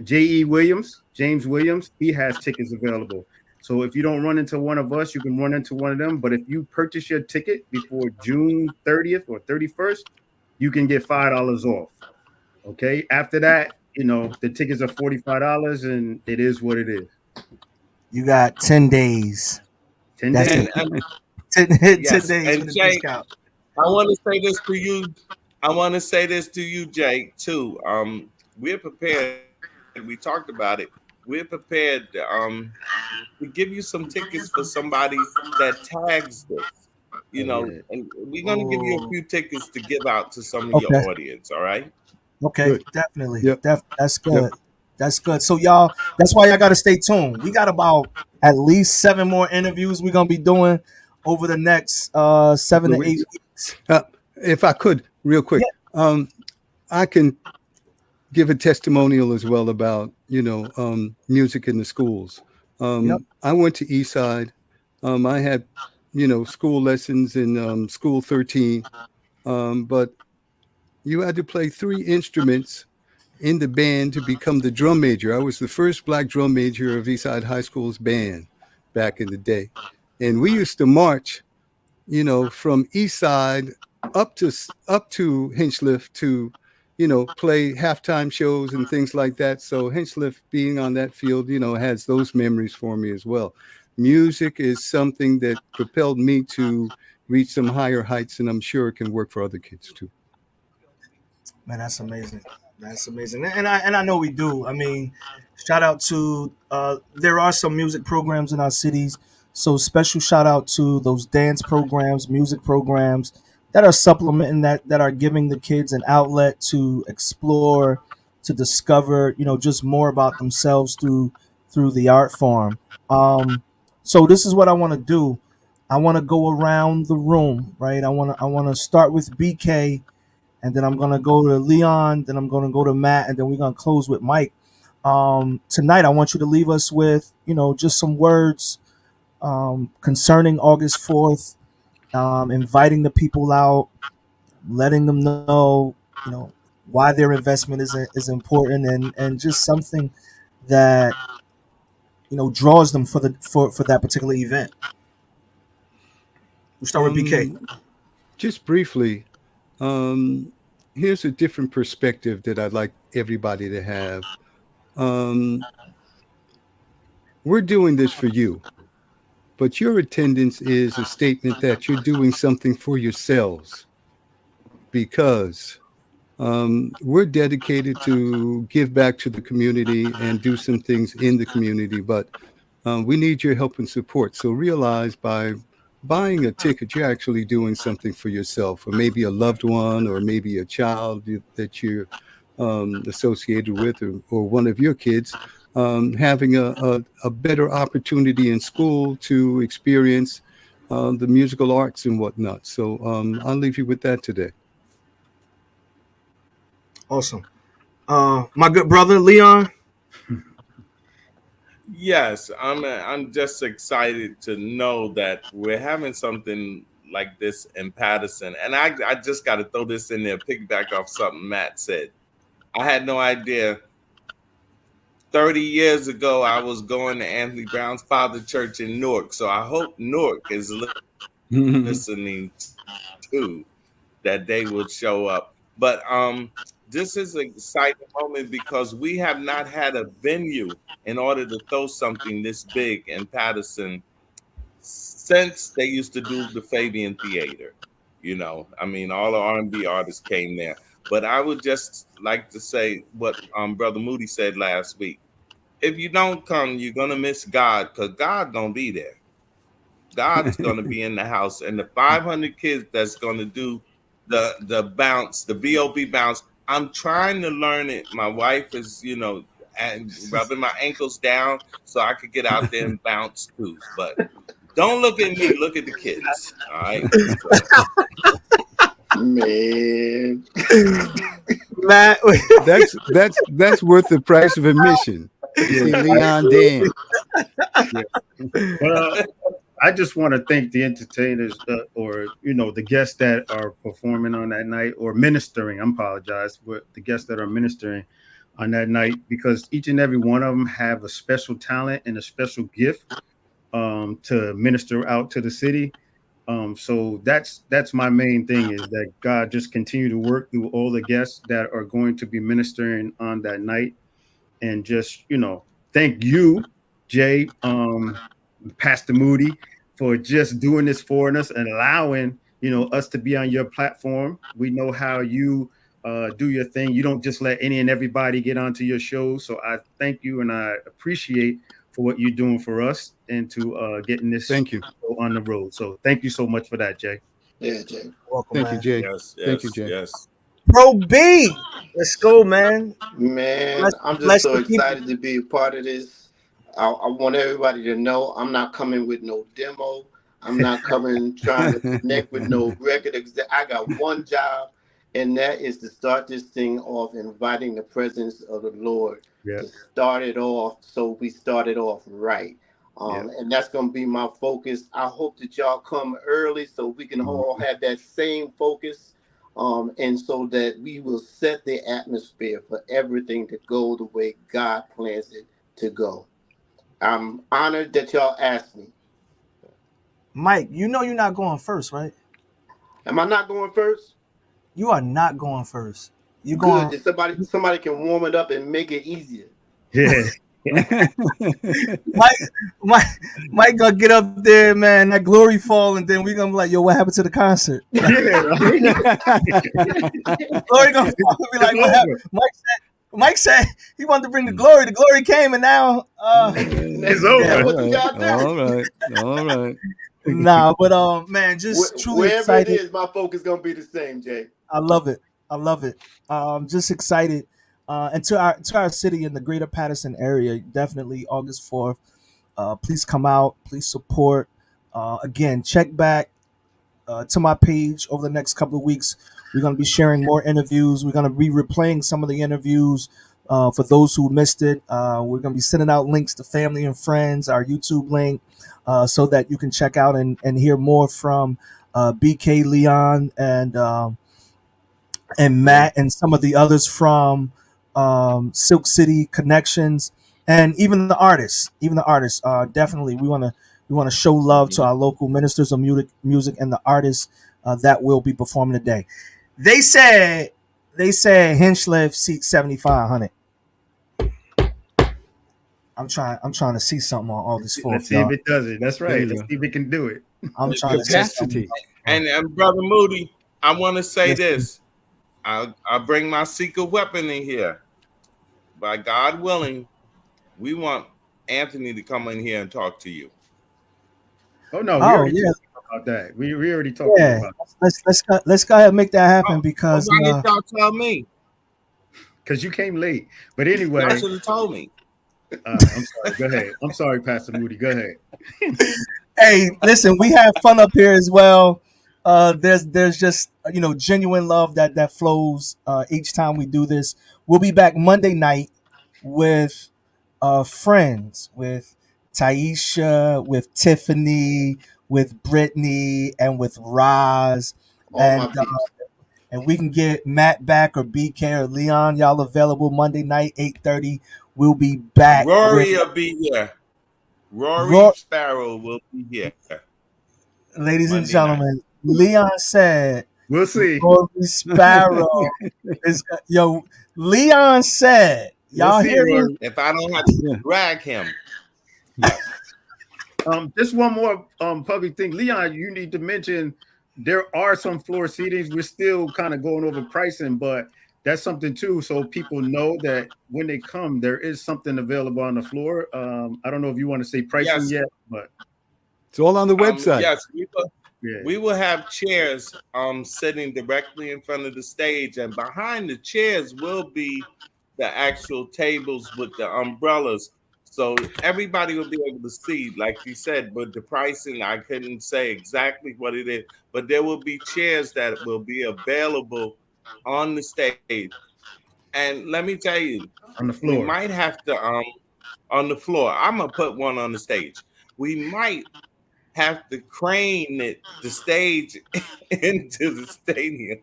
Speaker 3: J.E. Williams, James Williams, he has tickets available. So if you don't run into one of us, you can run into one of them. But if you purchase your ticket before June 30th or 31st, you can get $5 off. Okay. After that, the tickets are $45 and it is what it is.
Speaker 1: You got 10 days.
Speaker 3: 10
Speaker 1: That's
Speaker 3: days.
Speaker 1: it.
Speaker 4: And
Speaker 1: 10
Speaker 4: yes,
Speaker 1: days for
Speaker 4: and
Speaker 1: the
Speaker 4: Jay,
Speaker 1: discount.
Speaker 4: I want to say this to you. I want to say this to you, Jay, too. We're prepared. We talked about it. We're prepared to give you some tickets for somebody that tags this.
Speaker 3: Oh yeah.
Speaker 4: And we're gonna give you a
Speaker 1: Oh,
Speaker 4: few tickets to give out to some of your
Speaker 1: okay.
Speaker 4: audience. All right.
Speaker 1: Okay.
Speaker 3: Good.
Speaker 1: Definitely.
Speaker 5: Yep.
Speaker 1: That's
Speaker 5: Yep.
Speaker 1: good. That's good. So y'all, that's why y'all got to stay tuned. We got about at least 7 more interviews we're gonna be doing over the next seven
Speaker 5: Couple of
Speaker 1: to eight
Speaker 5: weeks.
Speaker 1: weeks.
Speaker 5: If I could, real quick,
Speaker 1: Yeah.
Speaker 5: I can give a testimonial as well about music in the schools.
Speaker 1: Yep.
Speaker 5: I went to Eastside. I had school lessons in school 13, but you had to play 3 instruments in the band to become the drum major. I was the first black drum major of Eastside High School's band back in the day, and we used to march from East Side up to Hinchliffe to, play halftime shows and things like that. So Hinchliffe being on that field, has those memories for me as well. Music is something that propelled me to reach some higher heights, and I'm sure it can work for other kids too.
Speaker 1: Man, that's amazing. That's amazing. And I know we do. I mean, shout out to there are some music programs in our cities. So special shout out to those dance programs, music programs that are supplementing that are giving the kids an outlet to explore, to discover, just more about themselves through the art form. Um, so this is what I want to do. I want to go around the room, right? I want to start with BK, and then I'm gonna go to Leon, then I'm gonna go to Matt, and then we're gonna close with Mike. Tonight, I want you to leave us with, just some words concerning August 4th, inviting the people out, letting them know, why their investment is important, and just something that draws them for that particular event. We'll start with BK.
Speaker 5: Um, just briefly, um, here's a different perspective that I'd like everybody to have. Um, we're doing this for you, but your attendance is a statement that you're doing something for yourselves because we're dedicated to give back to the community and do some things in the community, but we need your help and support. So realize by buying a ticket, you're actually doing something for yourself, or maybe a loved one, or maybe a child that you're associated with, or one of your kids having a better opportunity in school to experience the musical arts and whatnot. So I'll leave you with that today.
Speaker 1: Awesome. My good brother Leon.
Speaker 4: Yes, I'm just excited to know that we're having something like this in Patterson. And I just got to throw this in there, piggyback off something Matt said. I had no idea. 30 years ago, I was going to Anthony Brown's Father Church in Newark. So I hope Newark is listening too, that they would show up. But this is an exciting moment because we have not had a venue in order to throw something this big in Patterson since they used to do the Fabian Theater. I mean, all the R&B artists came there. But I would just like to say what Brother Moody said last week. If you don't come, you're gonna miss God, because God gonna be there. God's gonna be in the house, and the 500 kids that's gonna do the bounce, the BOB bounce. I'm trying to learn it. My wife is, and rubbing my ankles down so I could get out there and bounce too. But don't look at me, look at the kids. All right. So
Speaker 2: Man.
Speaker 1: Matt.
Speaker 5: That's worth the price of admission to see Leon dance.
Speaker 3: Yeah. Well, I just want to thank the entertainers, or the guests that are performing on that night, or ministering. I apologize for the guests that are ministering on that night, because each and every one of them have a special talent and a special gift to minister out to the city. So that's my main thing, is that God just continue to work through all the guests that are going to be ministering on that night, and just thank you, Jay, Pastor Moody, for just doing this for us and allowing us to be on your platform. We know how you do your thing. You don't just let any and everybody get onto your show. So I thank you, and I appreciate for what you're doing for us, and to getting this
Speaker 5: Thank you.
Speaker 3: on the road. So thank you so much for that, Jay.
Speaker 2: Yeah, Jay.
Speaker 1: Welcome,
Speaker 5: Thank you,
Speaker 1: man.
Speaker 5: Jay.
Speaker 4: yes,
Speaker 5: Thank you,
Speaker 4: yes,
Speaker 5: Jay.
Speaker 4: yes.
Speaker 1: Pro B. Let's go, man.
Speaker 2: Man,
Speaker 1: Bless,
Speaker 2: I'm just
Speaker 1: bless
Speaker 2: so
Speaker 1: the people.
Speaker 2: excited to be a part of this. I want everybody to know I'm not coming with no demo. I'm not coming trying to connect with no record. I got one job, and that is to start this thing off, inviting the presence of the Lord
Speaker 3: Yeah.
Speaker 2: to start it off, so we start it off right.
Speaker 3: Yeah.
Speaker 2: And that's going to be my focus. I hope that y'all come early so we can all have that same focus, and so that we will set the atmosphere for everything to go the way God plans it to go. I'm honored that y'all asked me.
Speaker 1: Mike, you know you're not going first, right?
Speaker 2: Am I not going first?
Speaker 1: You are not going first. You're
Speaker 2: Good.
Speaker 1: going.
Speaker 2: That somebody can warm it up and make it easier.
Speaker 3: Yeah.
Speaker 1: Mike, Mike, Mike gonna get up there, man. That glory fall, and then we gonna be like, "Yo, what happened to the concert?"
Speaker 3: Yeah. Right?
Speaker 1: Glory gonna fall and be
Speaker 3: It's
Speaker 1: like, "What happened?"
Speaker 3: over.
Speaker 1: Mike said he wanted to bring the glory. The glory came, and now,
Speaker 3: It's
Speaker 1: yeah,
Speaker 2: That's
Speaker 3: over.
Speaker 2: what you
Speaker 5: All right,
Speaker 2: gotta
Speaker 5: all
Speaker 2: do.
Speaker 5: right, all right.
Speaker 1: nah. But man, just truly
Speaker 2: Wherever it
Speaker 1: excited.
Speaker 2: is, my focus gonna be the same, Jay.
Speaker 1: I love it. I love it. Just excited. And to our city in the greater Patterson area, definitely August 4th. Please come out. Please support. Again, check back to my page over the next couple of weeks. We're going to be sharing more interviews. We're going to be replaying some of the interviews for those who missed it. We're going to be sending out links to family and friends, our YouTube link, so that you can check out and hear more from BK Leon and
Speaker 3: Yeah.
Speaker 1: Matt and some of the others from Silk City Connections, and even the artists. Definitely, we want to show love to
Speaker 2: Mhm.
Speaker 1: our local ministers of music and the artists that will be performing today. They said Hinchliffe seat 7,500. I'm trying to see something on August
Speaker 3: Let's
Speaker 1: 4th,
Speaker 3: see if
Speaker 1: y'all.
Speaker 3: it does it. That's
Speaker 5: There
Speaker 3: right.
Speaker 5: you
Speaker 3: Let's
Speaker 5: go.
Speaker 3: see if it can do it.
Speaker 1: I'm
Speaker 4: The
Speaker 1: trying to see something.
Speaker 5: Capacity.
Speaker 4: And Brother Moody, I want to say
Speaker 1: Yes, sir.
Speaker 4: this. I'll bring my secret weapon in here. By God willing, we want Anthony to come in here and talk to you.
Speaker 3: Oh no, we
Speaker 1: Oh
Speaker 3: already
Speaker 1: yeah,
Speaker 3: talked about that. We already talked to you
Speaker 1: yeah.
Speaker 3: about
Speaker 1: Let's go ahead and make that happen
Speaker 4: Oh, well,
Speaker 1: because
Speaker 4: why didn't y'all tell me?
Speaker 3: because you came late. But
Speaker 4: Y'all
Speaker 3: anyway,
Speaker 4: should have told me.
Speaker 3: I'm sorry. Go ahead. I'm sorry, Pastor Moody. Go ahead.
Speaker 1: hey, listen, we have fun up here as well. There's just genuine love that flows each time we do this. We'll be back Monday night with friends, with Taisha, with Tiffany, with Brittany, and with Roz,
Speaker 2: All my
Speaker 1: and
Speaker 2: peeps.
Speaker 1: we can get Matt back or BK or Leon. Y'all available Monday night 8:30. We'll be back with
Speaker 4: Rory will be here. Rory
Speaker 1: Roy.
Speaker 4: Sparrow will be here
Speaker 1: Ladies and
Speaker 4: Monday night.
Speaker 1: gentlemen, Leon said
Speaker 3: We'll see.
Speaker 1: Rory Sparrow is yo. Leon said,
Speaker 3: We'll
Speaker 1: y'all
Speaker 3: see,
Speaker 1: hear me?
Speaker 3: Rory.
Speaker 4: If I don't have to
Speaker 5: Yeah.
Speaker 4: drag him, yes.
Speaker 3: Just one more public thing. Leon, you need to mention there are some floor seatings. We're still kind of going over pricing, but that's something too. So people know that when they come, there is something available on the floor. I don't know if you want to say pricing
Speaker 4: Yes.
Speaker 3: yet, but
Speaker 5: It's all on the website.
Speaker 4: Yes,
Speaker 3: yeah.
Speaker 4: we will have chairs sitting directly in front of the stage, and behind the chairs will be the actual tables with the umbrellas. So everybody will be able to see, like you said, but the pricing, I couldn't say exactly what it is, but there will be chairs that will be available on the stage. And let me tell you,
Speaker 3: On the
Speaker 4: we
Speaker 3: floor.
Speaker 4: might have to on the floor. I'm gonna put one on the stage. We might have to crane the stage into the stadium.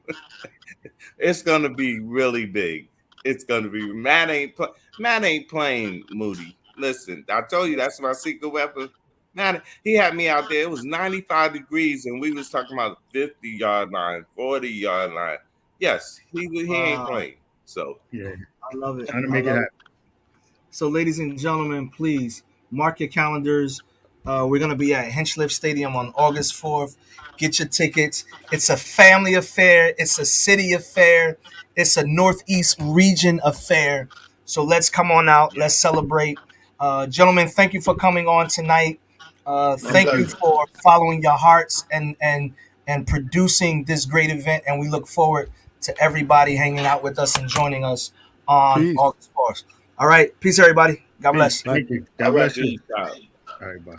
Speaker 4: It's gonna be really big. It's gonna be Matt ain't playing Moody. Listen, I told you that's my secret weapon. Matt, he had me out there. It was 95 degrees, and we was talking about 50-yard line, 40-yard line. Yes, he ain't
Speaker 1: Wow,
Speaker 4: playing. So
Speaker 3: Yeah.
Speaker 1: I love it.
Speaker 3: Trying to
Speaker 1: I
Speaker 3: make it
Speaker 1: love
Speaker 3: happen.
Speaker 1: it. So, ladies and gentlemen, please mark your calendars. We're going to be at Hinchliffe Stadium on August 4th. Get your tickets. It's a family affair, it's a city affair, it's a Northeast region affair. So, let's come on out. Let's celebrate. Gentlemen, thank you for coming on tonight.
Speaker 2: My
Speaker 1: Thank you
Speaker 2: pleasure.
Speaker 1: for following your hearts and producing this great event. And we look forward to everybody hanging out with us and joining us on
Speaker 5: Peace.
Speaker 1: August 4th. All right. Peace, everybody. God bless.
Speaker 3: Thank you.
Speaker 2: All
Speaker 3: God
Speaker 2: right.
Speaker 3: bless you.
Speaker 4: Peace out.
Speaker 3: All right, bye.